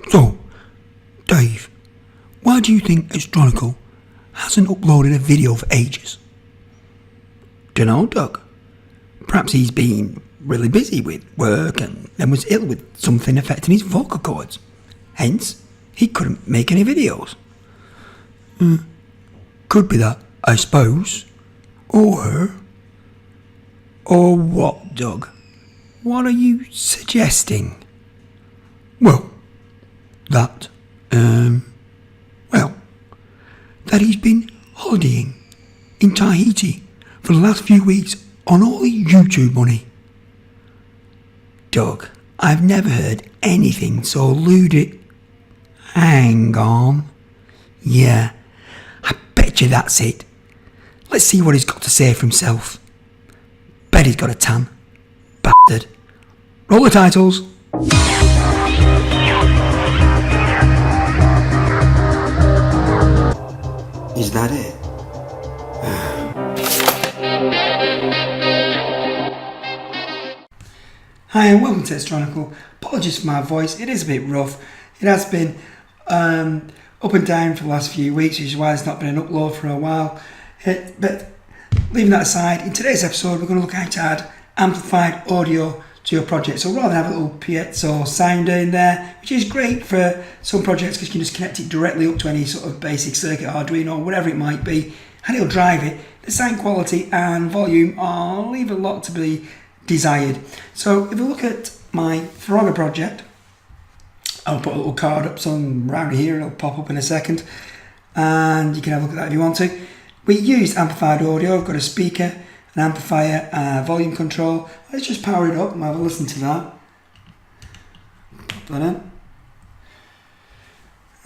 So, Dave, why do you think Astronomical hasn't uploaded a video for ages? Dunno, Doug. Perhaps he's been really busy with work and then was ill with something affecting his vocal cords. Hence, he couldn't make any videos. Could be that, I suppose. Or what, Doug? What are you suggesting? Well, that he's been holidaying in Tahiti for the last few weeks on all his YouTube money. Doug, I've never heard anything so lewd. Hang on. Yeah, I bet you that's it. Let's see what he's got to say for himself. Bet he's got a tan. Bastard. Roll the titles. Is that it? Hi and welcome to Astronomical. Apologies for my voice, it is a bit rough. It has been up and down for the last few weeks, which is why there's not been an upload for a while. But leaving that aside, in today's episode we're going to look at how to add amplified audio to your project. So rather than have a little piezo sounder in there, which is great for some projects because you can just connect it directly up to any sort of basic circuit, Arduino, whatever it might be, and it'll drive it. The sound quality and volume are leave a lot to be desired. So if we look at my Frogger project, I'll put a little card up some around here, it'll pop up in a second, and you can have a look at that if you want to. We used amplified audio. I've got a speaker, an amplifier, volume control. Let's just power it up and have a listen to that. Pop that in.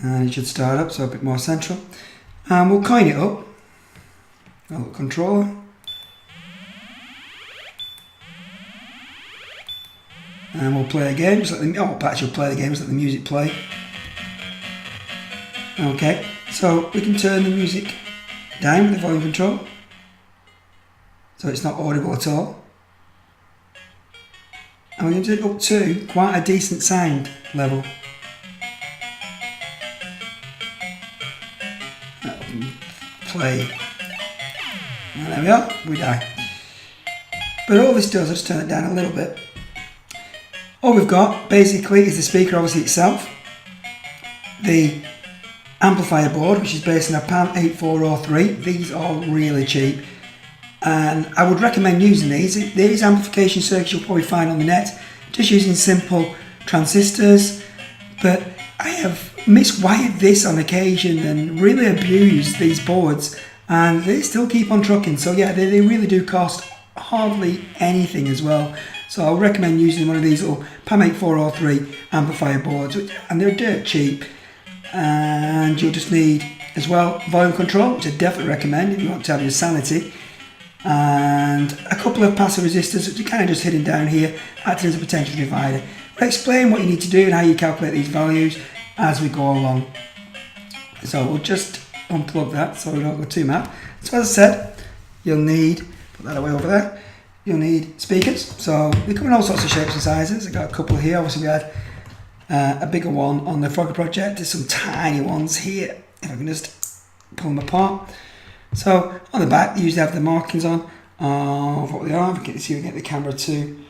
And it should start up, so a bit more central. And we'll coin it up. A little controller. And we'll play a game, just let the play the game, just let the music play. Okay, so we can turn the music down with the volume control, so it's not audible at all. And we're going to do it up to quite a decent sound level. Play. And there we are, we die. But all this does, I'll just turn it down a little bit. All we've got basically is the speaker obviously itself, the amplifier board, which is based on a PAM 8403. These are really cheap and I would recommend using these. These amplification circuits you'll probably find on the net, just using simple transistors, but I have miswired this on occasion and really abused these boards and they still keep on trucking. So yeah, they really do cost hardly anything as well. So I'll recommend using one of these little PAM 8403 amplifier boards, and they're dirt cheap. And you'll just need as well volume control, which I definitely recommend if you want to have your sanity, and a couple of passive resistors which are kind of just hidden down here, acting as a potential divider. We'll explain what you need to do and how you calculate these values as we go along. So we'll just unplug that so we don't go too mad. So as I said, you'll need, put that away over there, you'll need speakers. So they come in all sorts of shapes and sizes. I've got a couple here. Obviously we had a bigger one on the Frogger project. There's some tiny ones here, if I can just pull them apart. So on the back they usually have the markings on of what they are. If you can see, we can get the camera to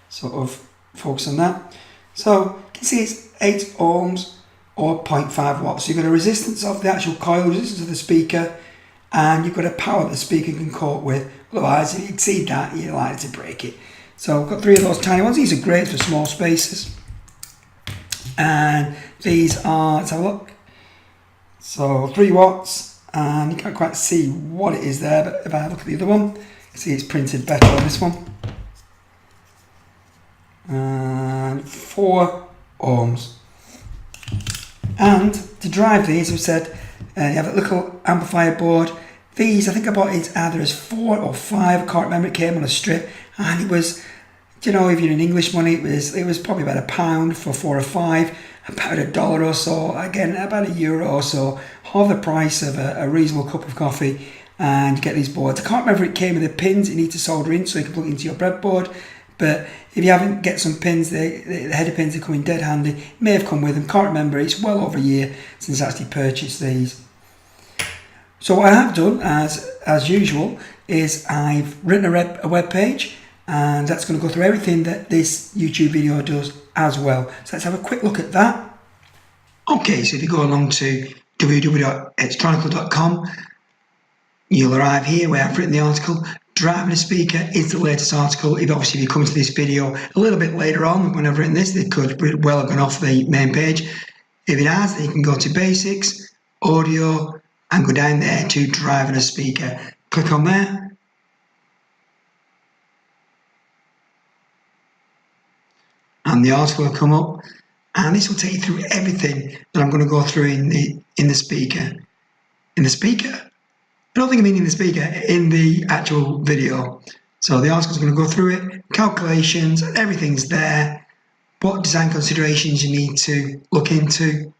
sort of focus on that. So you can see it's 8 ohms or 0.5 watts. So you've got a resistance of the actual coil, resistance of the speaker, and you've got a power that the speaker can cope with. Otherwise, if you exceed that, you're likely to break it. So I've got 3 of those tiny ones. These are great for small spaces. And these are, let's have a look. So 3 watts, and you can't quite see what it is there, but if I look at the other one, you can see it's printed better on this one. And 4 ohms. And to drive these, we said, you have a little amplifier board. These, I think I bought it either as 4 or 5, I can't remember, it came on a strip, and it was, you know, if you're in English money, it was probably about £1 for 4 or 5, about $1 or so, again about €1 or so, half the price of a reasonable cup of coffee, and you get these boards. I can't remember if it came with the pins you need to solder in so you can plug it into your breadboard, But if you haven't get some pins, the header pins are coming dead handy. May have come with them, can't remember. It's well over a year since I actually purchased these. So what I have done, as usual, is I've written a web page, and that's going to go through everything that this YouTube video does as well. So let's have a quick look at that. Okay, so if you go along to www.xtronicle.com, you'll arrive here where I've written the article. Driving a speaker is the latest article. If obviously if you come to this video a little bit later on when I've written this, it could well have gone off the main page. If it has, then you can go to basics, audio, and go down there to driving a speaker. Click on there. And the article will come up, and this will take you through everything that I'm going to go through in the speaker. In the speaker? I don't think I mean in the speaker, in the actual video. So the article's going to go through it, calculations, everything's there, what design considerations you need to look into,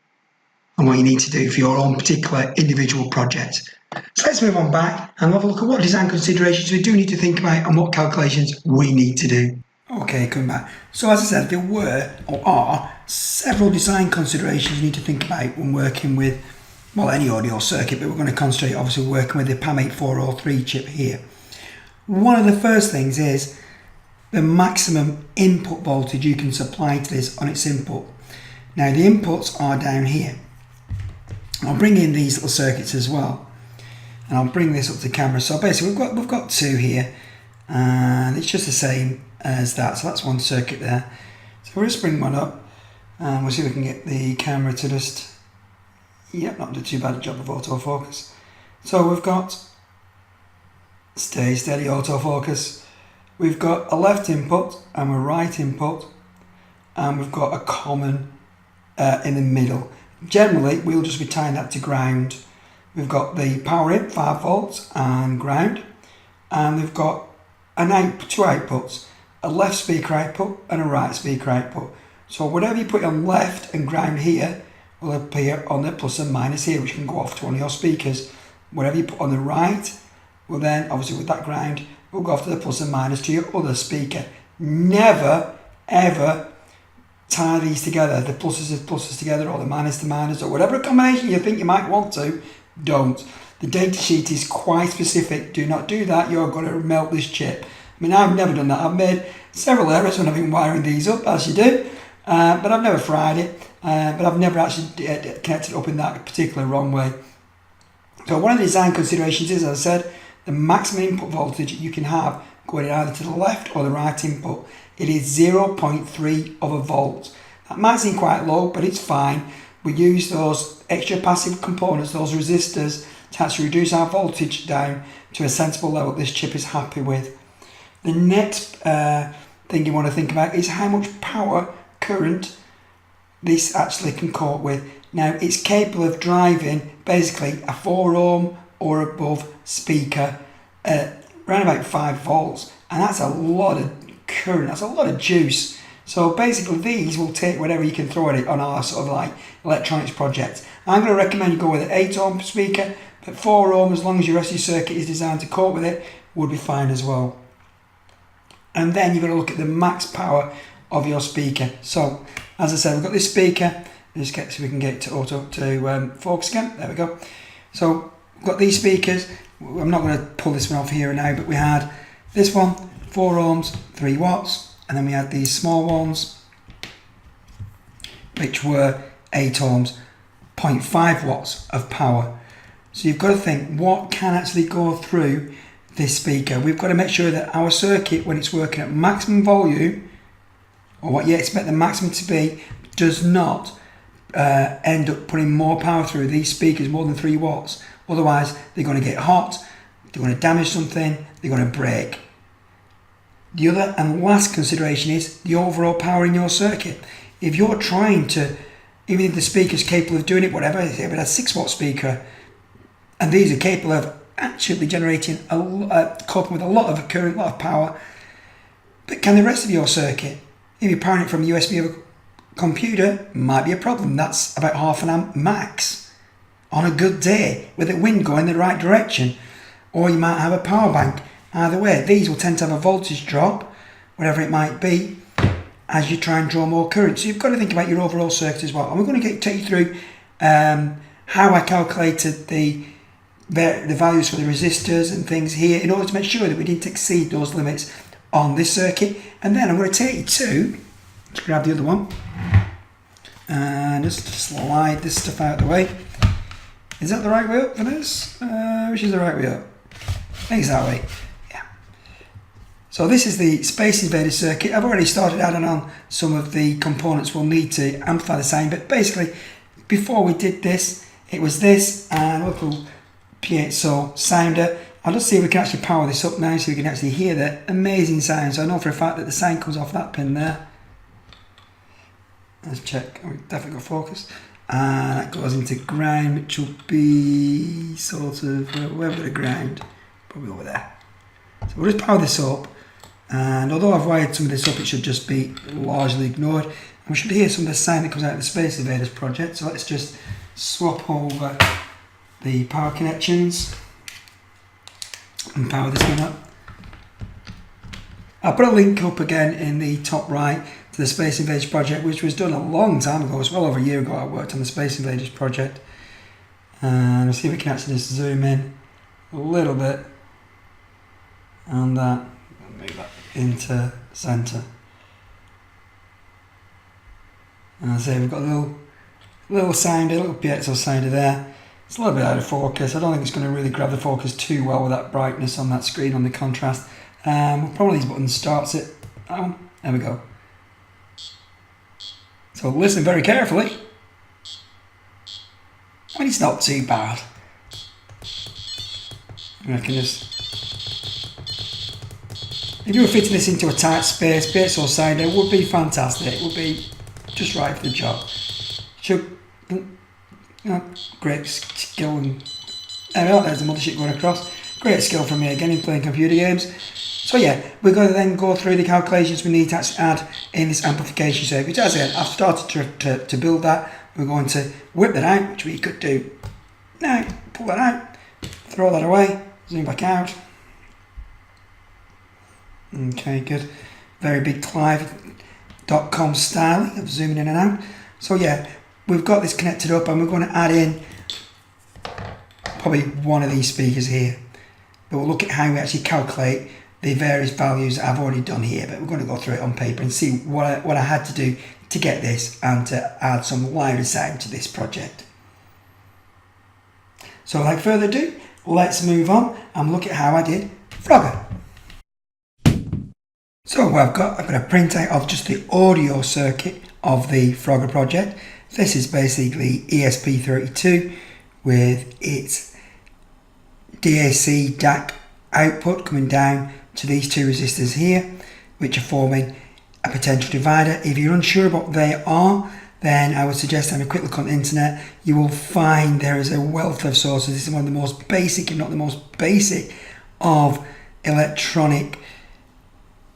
and what you need to do for your own particular individual project. So let's move on back and have a look at what design considerations we do need to think about and what calculations we need to do. Okay, coming back. So as I said, there were or are several design considerations you need to think about when working with, well, any audio circuit, but we're going to concentrate obviously working with the PAM8403 chip here. One of the first things is the maximum input voltage you can supply to this on its input. Now the inputs are down here. I'll bring in these little circuits as well, and I'll bring this up to camera. So basically we've got two here, and it's just the same as that. So that's one circuit there. So we'll just bring one up, and we'll see if we can get the camera to just, yep, not do too bad a job of autofocus. So we've got stay steady autofocus. We've got a left input and a right input, and we've got a common in the middle. Generally, we'll just be tying that to ground. We've got the power in, 5 volts, and ground, and we've got two outputs, a left speaker output and a right speaker output. So whatever you put on left and ground here will appear on the plus and minus here, which can go off to one of your speakers. Whatever you put on the right will then, obviously with that ground, will go off to the plus and minus to your other speaker. Never, ever tie these together, the pluses together, or the minus to minus, or whatever combination you think you might want to. Don't. The data sheet is quite specific. Do not do that. You're going to melt this chip. I mean, I've never done that. I've made several errors when I've been wiring these up, as you do, but I've never fried it. But I've never actually connected it up in that particular wrong way. So one of the design considerations is, as I said, the maximum input voltage you can have going either to the left or the right input. It is 0.3 of a volt. That might seem quite low, but it's fine. We use those extra passive components, those resistors, to actually reduce our voltage down to a sensible level this chip is happy with. The next thing you want to think about is how much power, current, this actually can cope with. Now it's capable of driving basically a 4 ohm or above speaker at around about 5 volts, and that's a lot of current, that's a lot of juice. So basically these will take whatever you can throw at it on our sort of like electronics project. I'm going to recommend you go with an 8 ohm speaker, but 4 ohm, as long as your rest of your circuit is designed to cope with it, would be fine as well. And then you're going to look at the max power of your speaker. So as I said, we've got this speaker. Let's get so we can get it to focus again. There we go. So we've got these speakers. I'm not going to pull this one off here and now, but we had this one, 4 ohms, 3 watts, and then we had these small ones, which were 8 ohms, 0.5 watts of power. So you've got to think, what can actually go through this speaker? We've got to make sure that our circuit, when it's working at maximum volume, or what you expect the maximum to be, does not end up putting more power through these speakers, more than 3 watts. Otherwise, they're going to get hot, they're going to damage something, they're going to break. The other and last consideration is the overall power in your circuit. If you're trying to, even if the speaker's capable of doing it, whatever, if it has a 6 watt speaker, and these are capable of actually generating, coping with a lot of current, a lot of power, but can the rest of your circuit, if you're powering it from a USB of a computer, might be a problem. That's about 0.5 amp max on a good day with the wind going the right direction. Or you might have a power bank. Either way, these will tend to have a voltage drop whatever it might be, as you try and draw more current. So you've got to think about your overall circuit as well. And we're going to take you through how I calculated the values for the resistors and things here in order to make sure that we didn't exceed those limits on this circuit. And then I'm going to take you to, let's grab the other one, and just slide this stuff out of the way. Is that the right way up for this? Which is the right way up? I think it's that way. Yeah. So this is the Space Invaders circuit. I've already started adding on some of the components we'll need to amplify the sound, but basically before we did this, it was this and a little piezo sounder. I'll just see if we can actually power this up now so we can actually hear the amazing sound. So I know for a fact that the sound comes off that pin there. Let's check. Oh, we've definitely got focus. And that goes into ground, which will be sort of wherever the ground, probably over there. So we'll just power this up. And although I've wired some of this up, it should just be largely ignored. And we should hear some of the sound that comes out of the Space Invaders project. So let's just swap over the power connections and power this one up. I'll put a link up again in the top right to the Space Invaders project, which was done a long time ago. It's well over a year ago I worked on the Space Invaders project. And we'll see if we can actually just zoom in a little bit on that. Move that into center. And I say we've got a little sounder, a little piezo sounder there. It's a little bit out of focus. I don't think it's going to really grab the focus too well with that brightness on that screen, on the contrast. We'll probably use button starts it. Oh, there we go. So listen very carefully. I mean, it's not too bad. I can just... If you were fitting this into a tight space, piezo sounder would be fantastic. It would be just right for the job. Great skill, and there's the mothership going across. Great skill from me again in playing computer games. So yeah, we're going to then go through the calculations we need to actually add in this amplification circuit. As I said, I've started to build that. We're going to whip that out, which we could do now. Pull that out, throw that away, zoom back out. Okay, good. Very big Clive.com style of zooming in and out. So yeah, we've got this connected up and we're going to add in probably one of these speakers here. But we'll look at how we actually calculate the various values that I've already done here, but we're going to go through it on paper and see what I had to do to get this and to add some louder sound to this project. So without further ado, let's move on and look at how I did Frogger. So what I've got a printout of just the audio circuit of the Frogger project. This is basically ESP32 with its DAC DAC output coming down to these two resistors here, which are forming a potential divider. If you're unsure what they are, then I would suggest having a quick look on the internet. You will find there is a wealth of sources. This is one of the most basic, if not the most basic, of electronic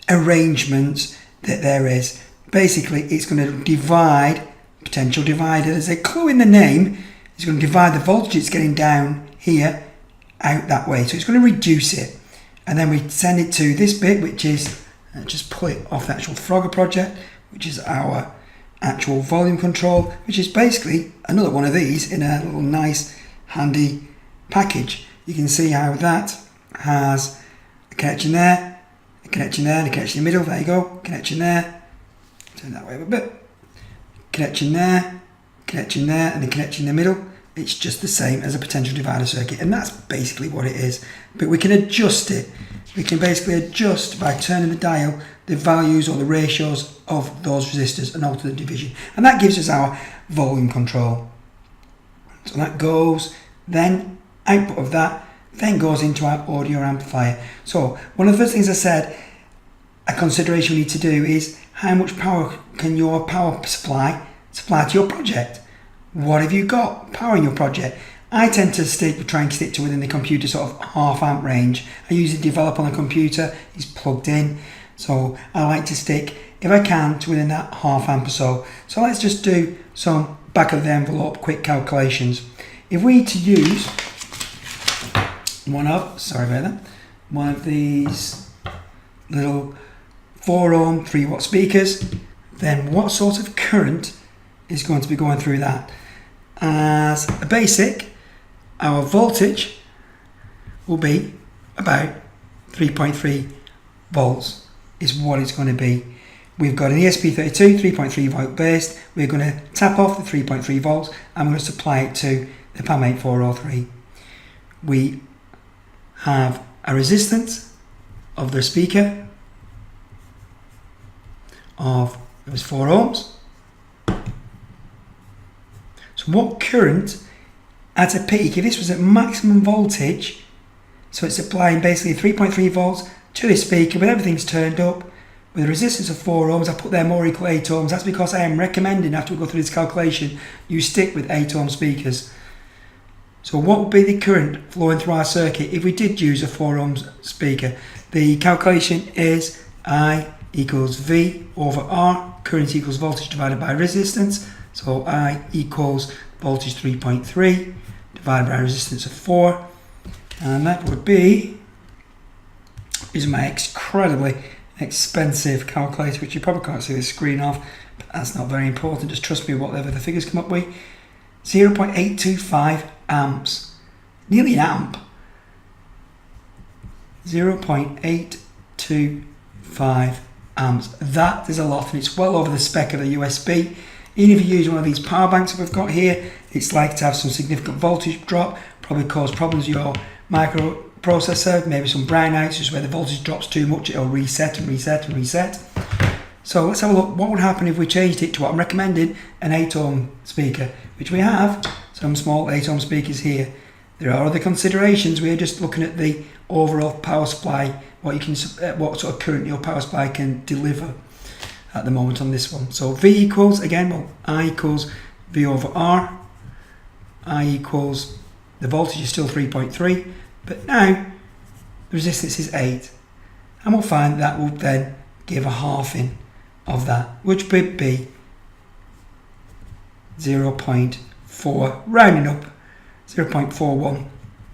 arrangements that there is. Basically, it's going to divide, potential divider. There's a clue in the name. It's going to divide the voltage it's getting down here out that way. So it's going to reduce it. And then we send it to this bit, which is, just pull it off the actual Frogger project, which is our actual volume control, which is basically another one of these in a little nice handy package. You can see how that has a connection there, a connection there, and a connection in the middle. There you go, connection there. Turn that way a bit. Connection there, and the connection in the middle. It's just the same as a potential divider circuit, and that's basically what it is. But we can adjust it. We can basically adjust by turning the dial the values or the ratios of those resistors and alter the division. And that gives us our volume control. So that goes, then output of that then goes into our audio amplifier. So one of the first things I said, a consideration we need to do is how much power can your power supply to your project? What have you got powering your project? I tend to try and stick to within the computer sort of half amp range. I usually develop on a computer, it's plugged in. So I like to stick, if I can, to within that half amp or so. So let's just do some back of the envelope quick calculations. If we to use one of these little 4 ohm 3 watt speakers, then what sort of current is going to be going through that? As a basic, our voltage will be about 3.3 volts is what it's going to be. We've got an ESP32 3.3 volt based. We're going to tap off the 3.3 volts and we're going to supply it to the PAM8403. We have a resistance of the speaker of, it was 4 ohms. So what current at a peak, if this was at maximum voltage, so it's applying basically 3.3 volts to this speaker, but everything's turned up with a resistance of 4 ohms, I put there more equal 8 ohms. That's because I am recommending, after we go through this calculation, you stick with 8 ohm speakers. So what would be the current flowing through our circuit if we did use a 4 ohms speaker? The calculation is I equals V over R, current equals voltage divided by resistance. So I equals voltage 3.3 divided by resistance of 4. And that would be, is my incredibly expensive calculator, which you probably can't see the screen of, but that's not very important. Just trust me, whatever the figures come up with. 0.825 amps, nearly an amp. 0.825 amps. That is a lot, and it's well over the spec of a USB. Even if you use one of these power banks that we've got here, it's likely to have some significant voltage drop, probably cause problems with your microprocessor, maybe some brownouts, just where the voltage drops too much, it'll reset and reset and reset. So let's have a look. What would happen if we changed it to what I'm recommending, an 8 ohm speaker, which we have some small 8 ohm speakers here. There are other considerations. We're just looking at the overall power supply, what sort of current your power supply can deliver at the moment on this one. So V equals, again, well, I equals V over R. I equals, the voltage is still 3.3, but now the resistance is 8. And we'll find that will then give a halving of that, which would be 0.4, rounding up, 0.41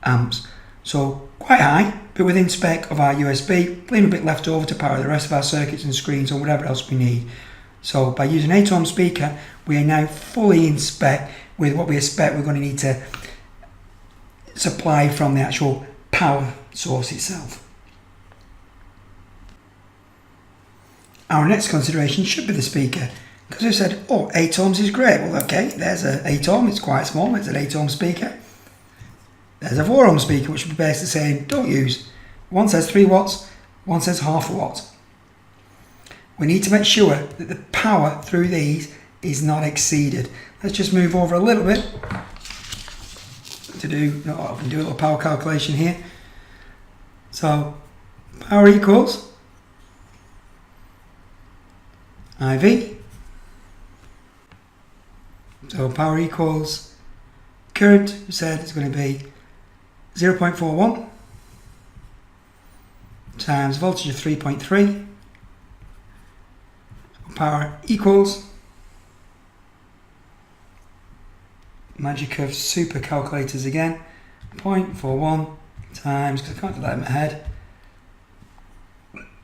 amps. So quite high, but within spec of our USB, a little bit left over to power the rest of our circuits and screens or whatever else we need. So by using 8 ohm speaker, we are now fully in spec with what we expect we're going to need to supply from the actual power source itself. Our next consideration should be the speaker, because we've said, oh, 8 ohms is great. Well, okay, there's a 8 ohm, it's quite small, it's an 8 ohm speaker. There's a 4 ohm speaker, which would be basically saying, don't use. One says 3 watts, one says half a watt. We need to make sure that the power through these is not exceeded. Let's just move over a little bit to do a little power calculation here. So, power equals IV. So power equals current, we said it's going to be 0.41 times voltage of 3.3. Power equals, magic of super calculators again, 0.41 times, because I can't do that in my head,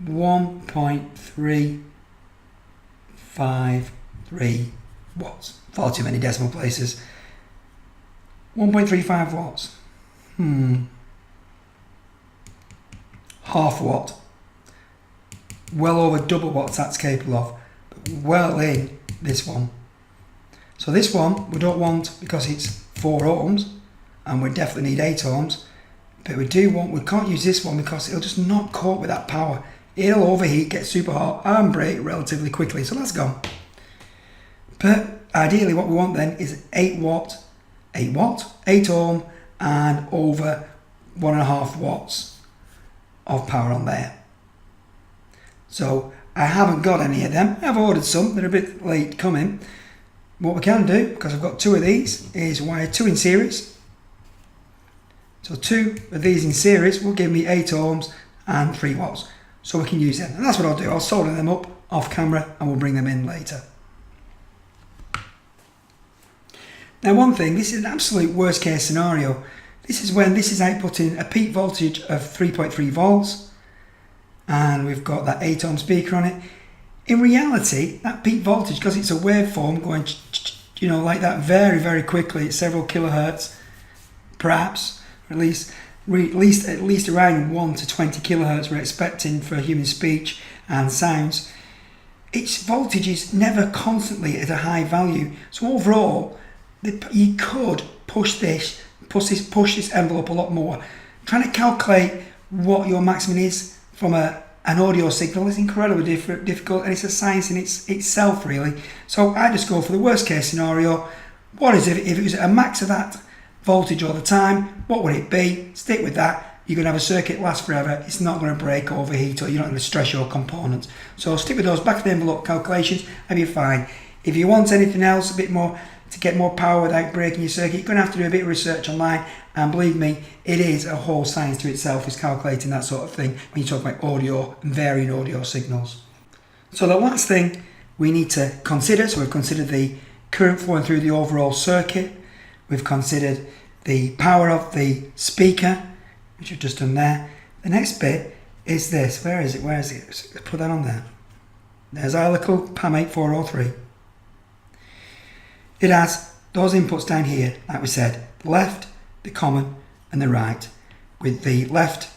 1.353 watts. Far too many decimal places. 1.35 watts. Half a watt. Well over double what that's capable of. But well in this one. So this one we don't want because it's 4 ohms and we definitely need 8 ohms. But we can't use this one because it'll just not cope with that power. It'll overheat, get super hot and break relatively quickly. So that's gone. But ideally what we want then is 8 ohm and over 1.5 watts of power on there. So I haven't got any of them. I've ordered some, they're a bit late coming. What we can do, because I've got 2 of these, is wire 2 in series. So 2 of these in series will give me 8 ohms and 3 watts. So we can use them. And that's what I'll do. I'll solder them up off camera and we'll bring them in later. Now one thing, this is an absolute worst case scenario. This is when this is outputting a peak voltage of 3.3 volts and we've got that 8 ohm speaker on it. In reality, that peak voltage, because it's a waveform going, you know, like that very, very quickly at several kilohertz, perhaps, or at least around 1 to 20 kilohertz we're expecting for human speech and sounds. Its voltage is never constantly at a high value. So overall, you could push this envelope a lot more. Trying to calculate what your maximum is from an audio signal is incredibly difficult, and it's a science in itself, really. So I just go for the worst case scenario. What is it if it was at a max of that voltage all the time? What would it be? Stick with that. You're going to have a circuit last forever. It's not going to break, overheat, or you're not going to stress your components. So stick with those back of the envelope calculations and be fine. If you want anything else, a bit more to get more power without breaking your circuit, you're going to have to do a bit of research online. And believe me, it is a whole science to itself, is calculating that sort of thing when you talk about audio and varying audio signals. So the last thing we need to consider, so we've considered the current flowing through the overall circuit. We've considered the power of the speaker, which we've just done there. The next bit is this. Where is it? Let's put that on there. There's our little PAM8403. It has those inputs down here, like we said, the left, the common, and the right, with the left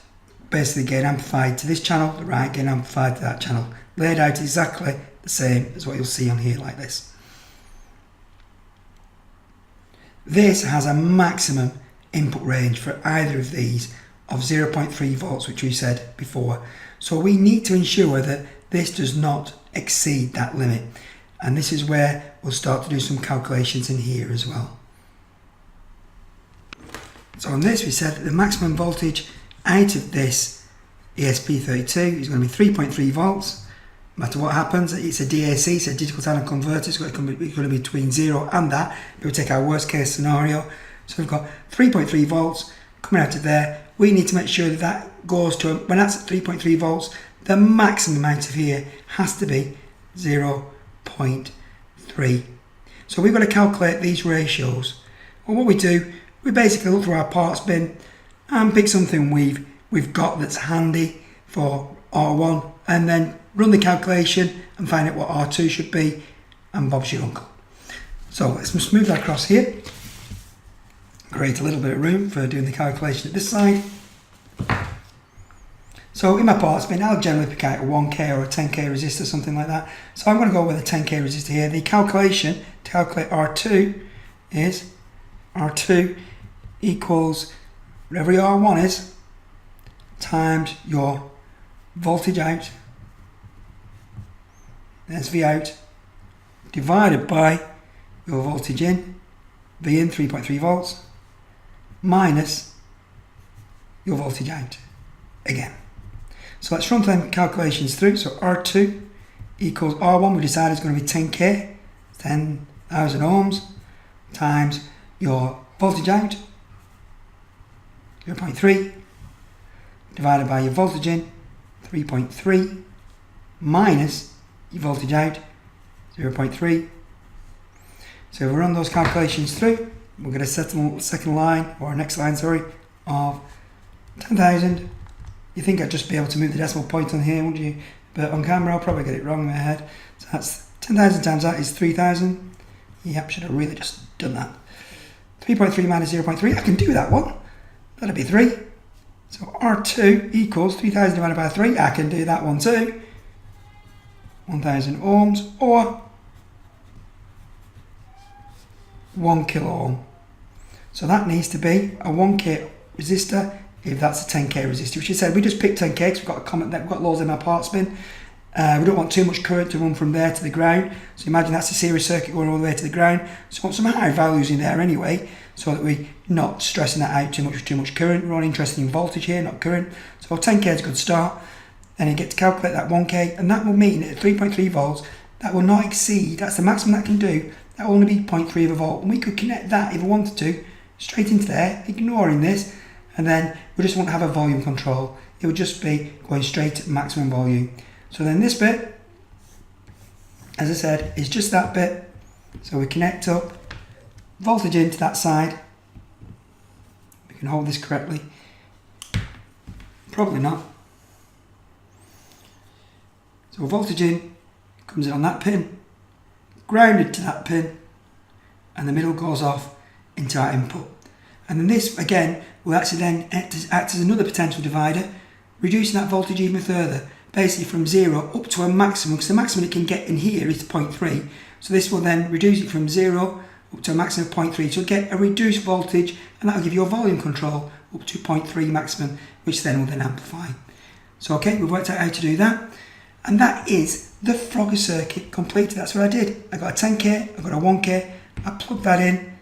basically getting amplified to this channel, the right getting amplified to that channel, laid out exactly the same as what you'll see on here, like this. This has a maximum input range for either of these of 0.3 volts, which we said before. So we need to ensure that this does not exceed that limit. And this is where we'll start to do some calculations in here as well. So on this, we said that the maximum voltage out of this ESP32 is going to be 3.3 volts. No matter what happens, it's a DAC, so a digital analog converter, so it's going to be between 0 and that. We'll take our worst case scenario. So we've got 3.3 volts coming out of there. We need to make sure that that goes to, when that's at 3.3 volts, the maximum amount of here has to be 0.3. So we've got to calculate these ratios. Well, what we do, we basically look through our parts bin and pick something we've got that's handy for R1, and then run the calculation and find out what R2 should be, and Bob's your uncle. So let's just move that across here. Create a little bit of room for doing the calculation at this side. So in my parts bin, I'll generally pick out a 1K or a 10K resistor, something like that. So I'm going to go with a 10K resistor here. The calculation to calculate R2 is R2 equals whatever your R1 is times your voltage out, there's V out, divided by your voltage in, V in 3.3 volts, minus your voltage out again. So let's run them calculations through. So R2 equals R1, we decided is going to be 10K, 10,000 ohms, times your voltage out, 0.3, divided by your voltage in, 3.3, minus your voltage out, 0.3. So if we run those calculations through, we'll get a second line, or next line, sorry, of 10,000. You think I'd just be able to move the decimal point on here, wouldn't you? But on camera, I'll probably get it wrong in my head. So that's 10,000 times that is 3,000. Yep, should have really just done that. 3.3 minus 0.3, I can do that one. That'll be 3. So R2 equals 3,000 divided by 3. I can do that one too. 1,000 ohms, or 1 kilo ohm. So that needs to be a 1K resistor if that's a 10K resistor. Which you said we just picked 10K because we've got a comment that we've got loads in our parts bin. We don't want too much current to run from there to the ground. So imagine that's a series circuit going all the way to the ground. So we want some high values in there anyway, so that we're not stressing that out too much with too much current. We're only interested in voltage here, not current. So 10K is a good start. Then you get to calculate that 1K, and that will mean at 3.3 volts, that will not exceed, that's the maximum that can do, that will only be 0.3 of a volt. And we could connect that, if we wanted to, straight into there, ignoring this, and then we just won't have a volume control. It would just be going straight to maximum volume. So then this bit, as I said, is just that bit. So we connect up voltage into that side. We can hold this correctly. Probably not. So voltage in comes in on that pin, grounded to that pin, and the middle goes off into our input. And then this again will actually then act as another potential divider, reducing that voltage even further, basically from 0 up to a maximum, because the maximum it can get in here is 0.3. So this will then reduce it from 0 up to a maximum of 0.3. So get a reduced voltage, and that will give you a volume control up to 0.3 maximum, which then will then amplify. So okay, we've worked out how to do that. And that is the Frogger circuit completed. That's what I did. I got a 10K, I got a 1K, I plugged that in,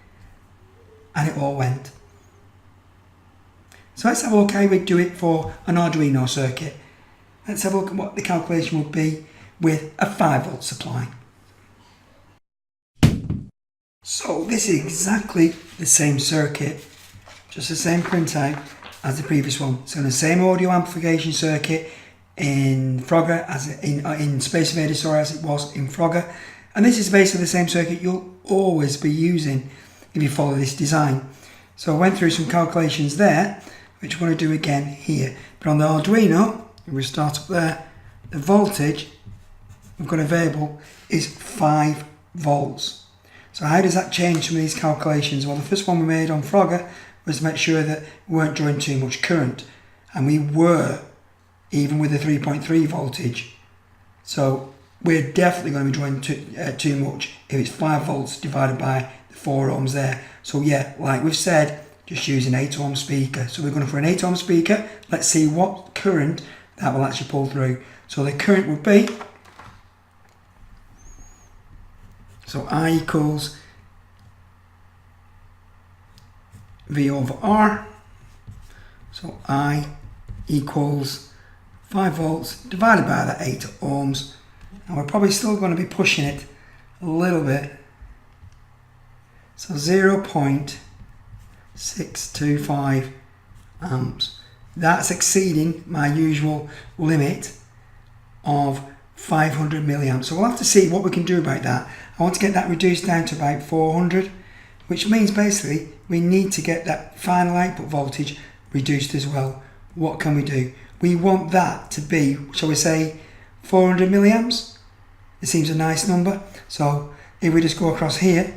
and it all went. So let's have a look how we do it for an Arduino circuit. Let's have a look at what the calculation would be with a 5V supply. So this is exactly the same circuit, just the same printout as the previous one. So the same audio amplification circuit in Frogger as in Space Invaders, sorry, as it was in Frogger. And this is basically the same circuit you'll always be using if you follow this design. So I went through some calculations there, which we're going to do again here. But on the Arduino, if we start up there, the voltage we've got available is 5 volts. So how does that change some of these calculations? Well, the first one we made on Frogger was to make sure that we weren't drawing too much current. And we were, even with the 3.3 voltage. So we're definitely going to be drawing too much if it's 5 volts divided by the 4 ohms there. So yeah, like we've said, just use an 8 ohm speaker. So we're going for an 8 ohm speaker. Let's see what current that will actually pull through. So the current would be, so I equals V over R. So I equals 5 volts divided by the 8 ohms. And we're probably still going to be pushing it a little bit. So 0.625 amps. That's exceeding my usual limit of 500 milliamps. So we'll have to see what we can do about that. I want to get that reduced down to about 400, which means basically we need to get that final output voltage reduced as well. What can we do? We want that to be, shall we say, 400 milliamps. It seems a nice number. So if we just go across here,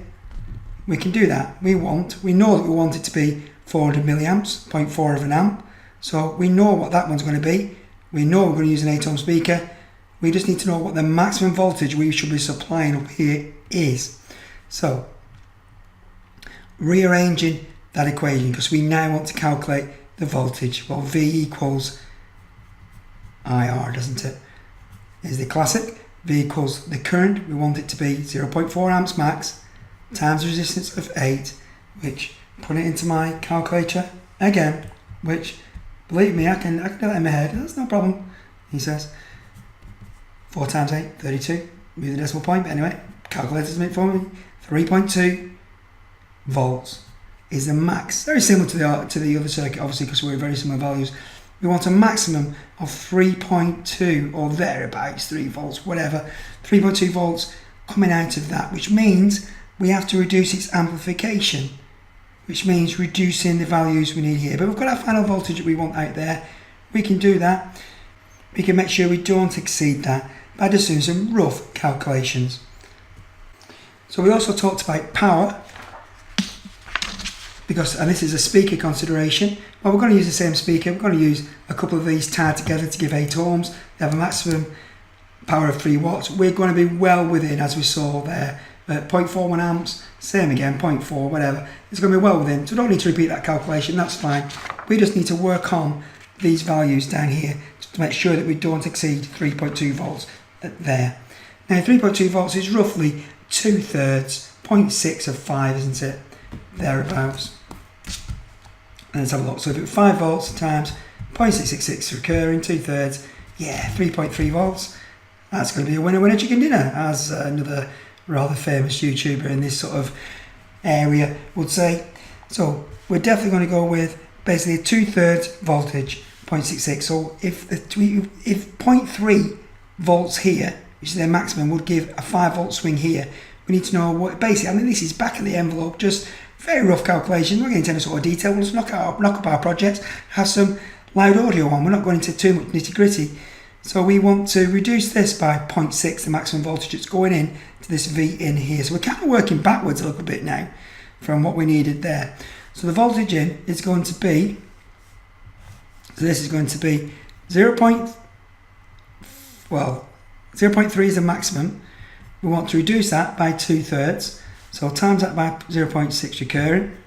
we can do that. We know that we want it to be 400 milliamps, 0.4 of an amp. So we know what that one's going to be. We know we're going to use an 8 ohm speaker. We just need to know what the maximum voltage we should be supplying up here is. So rearranging that equation, because we now want to calculate the voltage. Well, V equals IR, doesn't it? Is the classic. V equals the current. We want it to be 0.4 amps max times the resistance of 8, which, put it into my calculator again, which, believe me, I can do that in my head. That's no problem. He says 4 times 8, 32. Move the decimal point, but anyway, calculator's made for me. 3.2 volts is the max. Very similar to the other circuit, obviously, because we're very similar values. We want a maximum of 3.2 or thereabouts, 3 volts, whatever. 3.2 volts coming out of that, which means we have to reduce its amplification, which means reducing the values we need here. But we've got our final voltage that we want out there. We can do that. We can make sure we don't exceed that by just doing some rough calculations. So we also talked about power, and this is a speaker consideration. Well, we're going to use the same speaker. We're going to use a couple of these tied together to give 8 ohms. They have a maximum power of 3 watts. We're going to be well within, as we saw there, 0.41 amps, same again, 0.4, whatever. It's going to be well within, so don't need to repeat that calculation, that's fine. We just need to work on these values down here to make sure that we don't exceed 3.2 volts there. Now 3.2 volts is roughly 2/3, 0.6 of 5, isn't it? Thereabouts. And let's have a look. So if it's 5 volts times 0.666 recurring, 2/3, yeah, 3.3 volts. That's going to be a winner chicken dinner, as another rather famous YouTuber in this sort of area would say. So we're definitely going to go with basically a 2/3 voltage, 0.66. So if 0.3 volts here, which is their maximum, would give a 5 volt swing here, we need to know what basically, I mean, this is back of the envelope, just very rough calculation. We're not going into any sort of detail. We'll just knock up our project, have some loud audio on. We're not going into too much nitty gritty. So we want to reduce this by 0.6, the maximum voltage that's going in to this V in here. So we're kind of working backwards a little bit now from what we needed there. So the voltage in is going to be, so this is going to be 0.3 is the maximum. We want to reduce that by 2/3. So times that by 0.6 recurring.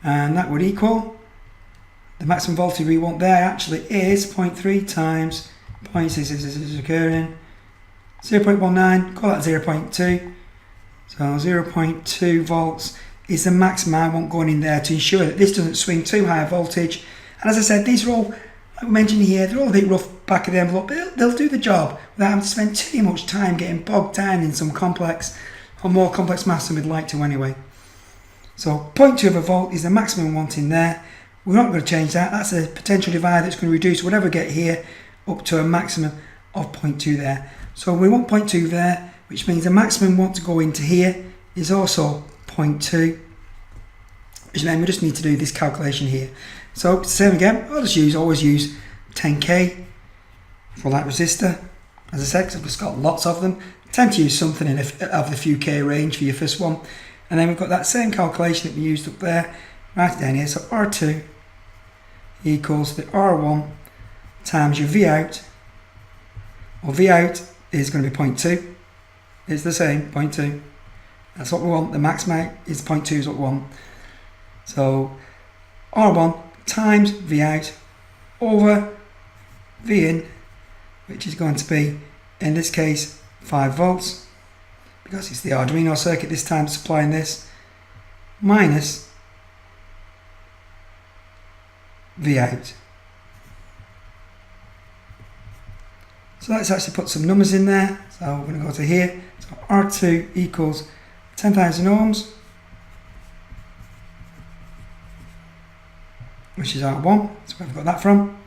And that would equal, the maximum voltage we want there actually is 0.3 times 0.6 recurring. 0.19, call that 0.2. So 0.2 volts is the maximum I want going in there to ensure that this doesn't swing too high a voltage. And as I said, these are all, like I mentioned here, they're all a bit rough back of the envelope, but they'll do the job without having to spend too much time getting bogged down in some complex or more complex maths than we'd like to anyway. So 0.2 of a volt is the maximum we want in there. We're not going to change that. That's a potential divider that's going to reduce whatever we get here up to a maximum of 0.2 there. So we want 0.2 there, which means the maximum we want to go into here is also 0.2, which then we just need to do this calculation here. So same again, I'll just always use 10k for that resistor. As I said, because I've just got lots of them. I tend to use something of the few k range for your first one. And then we've got that same calculation that we used up there, right down here. So R2 equals the R1 times your V out. Well, V out is going to be 0.2. It's the same, 0.2. That's what we want. The max out is 0.2 is what we want. So R1 times V out over V in, which is going to be, in this case, 5 volts. Because it's the Arduino circuit this time supplying this, minus V out. So let's actually put some numbers in there. So we're going to go to here. So R2 equals 10,000 ohms, which is R1, that's where we've got that from,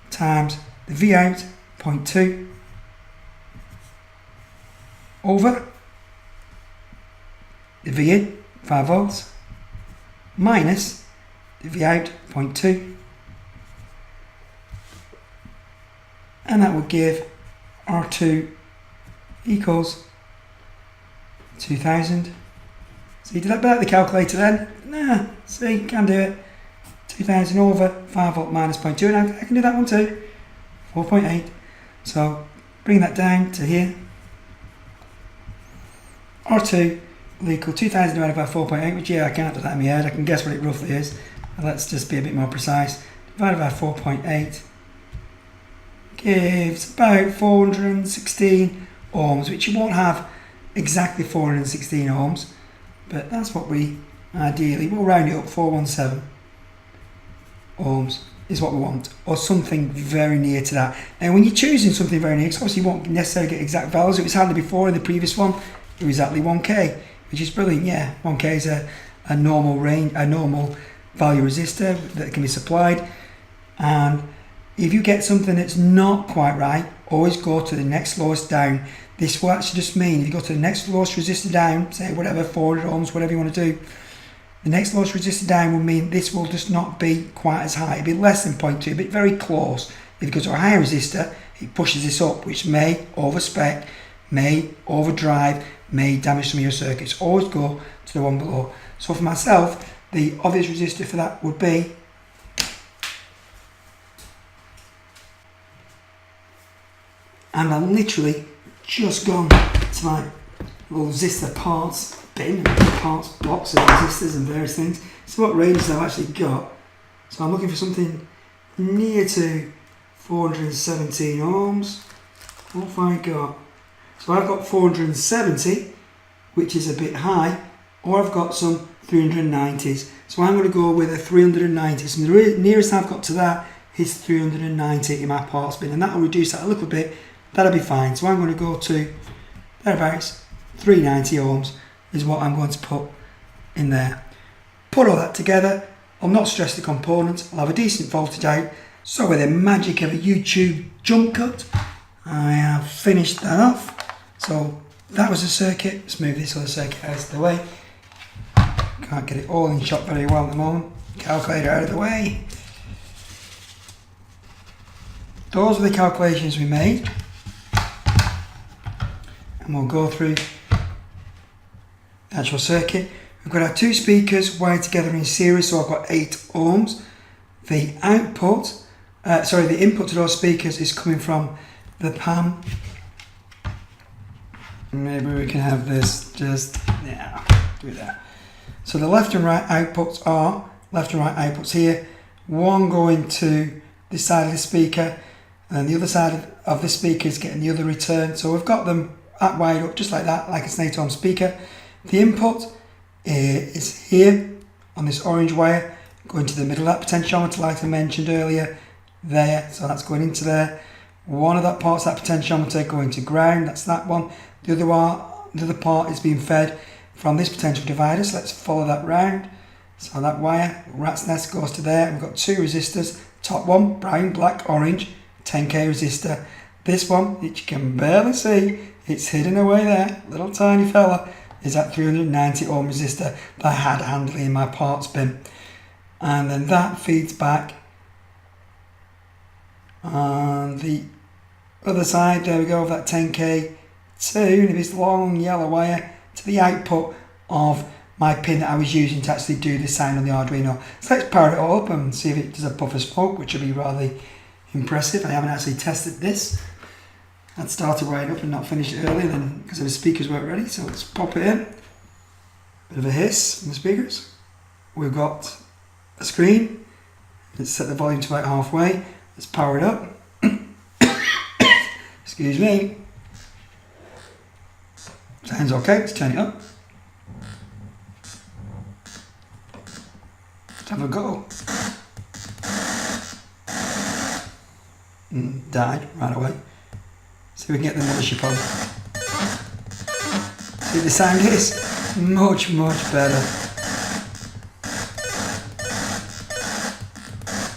times the V out, 0.2, over the V in, 5 volts, minus the V out, 0.2, and that will give R2 equals 2000. So you did that without the calculator then? Nah, see, can do it. 2000 over 5 volt minus 0.2, and I can do that one too, 4.8. So bring that down to here. R2 will equal 2000 divided by 4.8, which I can't do that in my head, I can guess what it roughly is. But let's just be a bit more precise. Divided by 4.8 gives about 416 ohms, which you won't have exactly 416 ohms, but that's what we ideally, we'll round it up, 417 ohms is what we want, or something very near to that. Now when you're choosing something very near, because obviously you won't necessarily get exact values, it was handy before in the previous one, it was exactly 1k, which is brilliant. Yeah, 1k is a normal range, a normal value resistor that can be supplied. And if you get something that's not quite right, always go to the next lowest down. This will actually just mean if you go to the next lowest resistor down, say whatever, 400 ohms, whatever you want to do, the next lowest resistor down will mean this will just not be quite as high. It'll be less than 0.2, but very close. If you go to a higher resistor, it pushes this up, which may overspec, may overdrive, may damage some of your circuits. Always go to the one below. So for myself, the obvious resistor for that would be and I'm literally just gone to my little resistor parts bin, parts box of resistors and various things. So what ranges I've actually got. So I'm looking for something near to 417 ohms. What have I got? So I've got 470, which is a bit high, or I've got some 390s. So I'm going to go with a 390. So the nearest I've got to that is 390 in my parts bin, and that will reduce that a little bit. That'll be fine. So I'm going to go to thereabouts 390 ohms is what I'm going to put in there. Put all that together. I'll not stress the components. I'll have a decent voltage out. So with the magic of a YouTube jump cut, I have finished that off. So that was the circuit. Let's move this other circuit out of the way. Can't get it all in shot very well at the moment. Calculator out of the way. those are the calculations we made. And we'll go through the actual circuit. We've got our two speakers wired together in series, so I've got 8 ohms. The the input to those speakers is coming from the PAM. Maybe we can have this just, yeah, do that. So the left and right outputs are, here, one going to this side of the speaker, and the other side of the speaker is getting the other return. So we've got them wired up just like that, like it's an 8 ohm speaker. The input is here on this orange wire, going to the middle of that potentiometer like I mentioned earlier, there, so that's going into there. One of that part's that potentiometer going to ground, that's that one. The other part is being fed from this potential divider, so let's follow that round. So that wire, rat's nest, goes to there. We've got 2 resistors, top one, brown, black, orange, 10k resistor. This one, which you can barely see, it's hidden away there, little tiny fella, is that 390 ohm resistor that I had handily in my parts bin. And then that feeds back on the other side, there we go, of that 10k to this long yellow wire to the output of my pin that I was using to actually do the sound on the Arduino. So let's power it all up and see if it does a puff of smoke, which will be rather impressive. I haven't actually tested this. I'd started wiring up and not finished it earlier then because the speakers weren't ready. So let's pop it in. Bit of a hiss from the speakers. We've got a screen. Let's set the volume to about halfway. Let's power it up. Excuse me. Sounds okay, let's turn it up. Let's have a go. Died right away. See if we can get the mothership on. See, the sound is much, much better.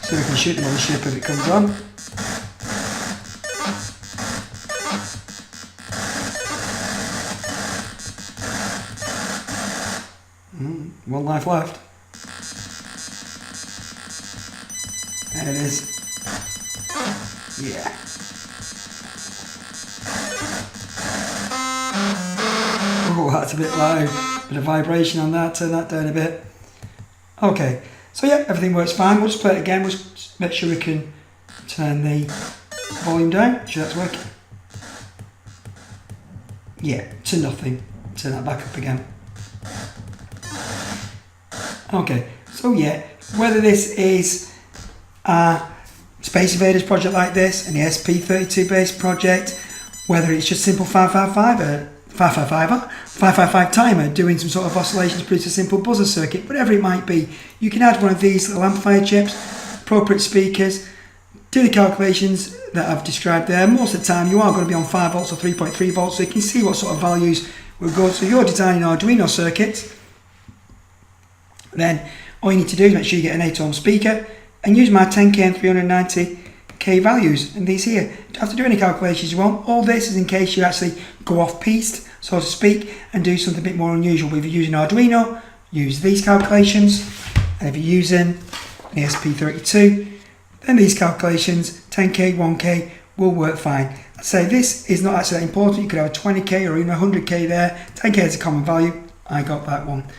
See if we can shoot the mothership if it comes on. One life left. There it is. Yeah. Oh, that's a bit loud. Bit of vibration on that. Turn that down a bit. Okay. So yeah, everything works fine. We'll just play it again. We'll just make sure we can turn the volume down. Make sure that's working. Yeah, to nothing. Turn that back up again. Okay, so yeah, whether this is a Space Invaders project like this, an ESP32 based project, whether it's just simple 555 timer doing some sort of oscillations to produce a simple buzzer circuit, whatever it might be, you can add one of these little amplifier chips, appropriate speakers, do the calculations that I've described there. Most of the time you are going to be on 5 volts or 3.3 volts, so you can see what sort of values will go. So you're designing Arduino circuits, then all you need to do is make sure you get an 8 ohm speaker and use my 10k and 390k values and these here. You don't have to do any calculations you want. All this is in case you actually go off piste, so to speak, and do something a bit more unusual. If you're using Arduino, use these calculations, and if you're using an ESP32, then these calculations, 10k, 1k, will work fine. I'd say this is not actually that important. You could have a 20k or even 100k there. 10k is a common value. I got that one.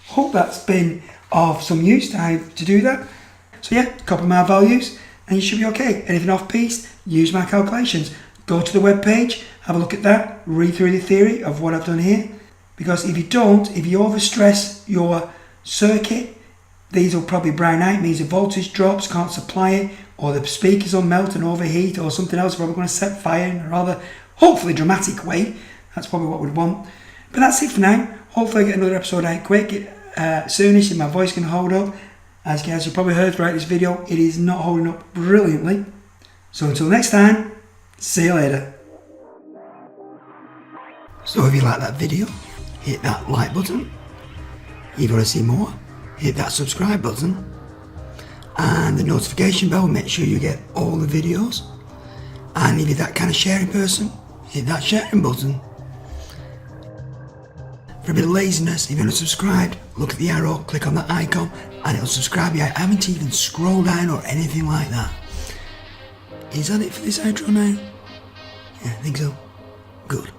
Hope that's been of some use to do that. So yeah, copy my values and you should be okay. Anything off piste, use my calculations. Go to the web page, have a look at that, read through the theory of what I've done here. Because if you don't, if you overstress your circuit, these will probably brown out, means the voltage drops, can't supply it, or the speakers will melt and overheat, or something else probably going to set fire in a rather, hopefully dramatic way. That's probably what we'd want. But that's it for now. Hopefully I get another episode out quick. Soonish, and my voice can hold up. As you probably heard throughout this video, it is not holding up brilliantly. So until next time, see you later. So if you like that video, hit that like button. If you want to see more, hit that subscribe button. And the notification bell, make sure you get all the videos. And if you're that kind of sharing person, hit that sharing button. For a bit of laziness, if you're not subscribed, look at the arrow, click on that icon, and it'll subscribe you. I haven't even scrolled down or anything like that. Is that it for this outro now? Yeah, I think so. Good.